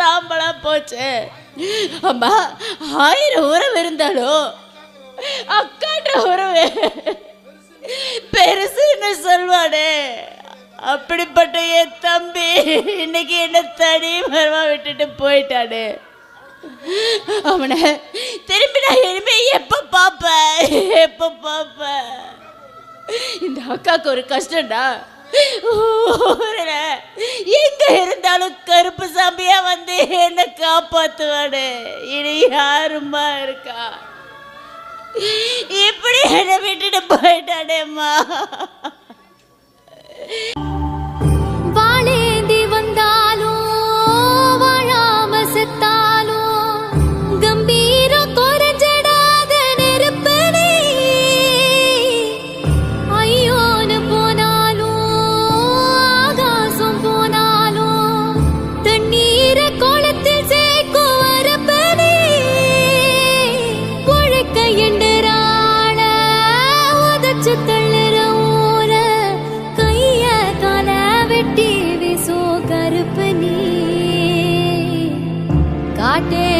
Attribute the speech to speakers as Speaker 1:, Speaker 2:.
Speaker 1: சாம்பலா போச்சு. அம்மா 1000 உறவு இருந்தாலும் அக்கான்ற உறவு பெருசுன்னு சொல்வானே, அப்படிப்பட்ட என் தம்பி இன்னைக்கு என்ன தனி மரமா விட்டுட்டு போயிட்டானே. அவனை திரும்பி நான் இனிமே எப்ப பாப்பேன். இந்த அக்காவுக்கு ஒரு கஷ்டம்டா, ஊரில் எங்க இருந்தாலும் கருப்பு சாமியா வந்து என்ன காப்பாத்துவானே. இனி யாருமா இருக்கா? இப்படி என்ன விட்டுட்டு போயிட்டானேம்மா.
Speaker 2: வாழேந்தி வந்தாலும் வாழாம செத்தாலும் கம்பீரம் குறைஞ்சிடாத நெருப்பனே. ஐயோன்னு போனாலும் ஆகாசம் போனாலும் தண்ணீரை குளத்தில் சேர்க்கும் வரப்பனே. உழைக்க எண்டுறான உதச்சு தள்ளுற ஊர கைய கால வெட்டி வீசோ கருப்பனே. காட்டே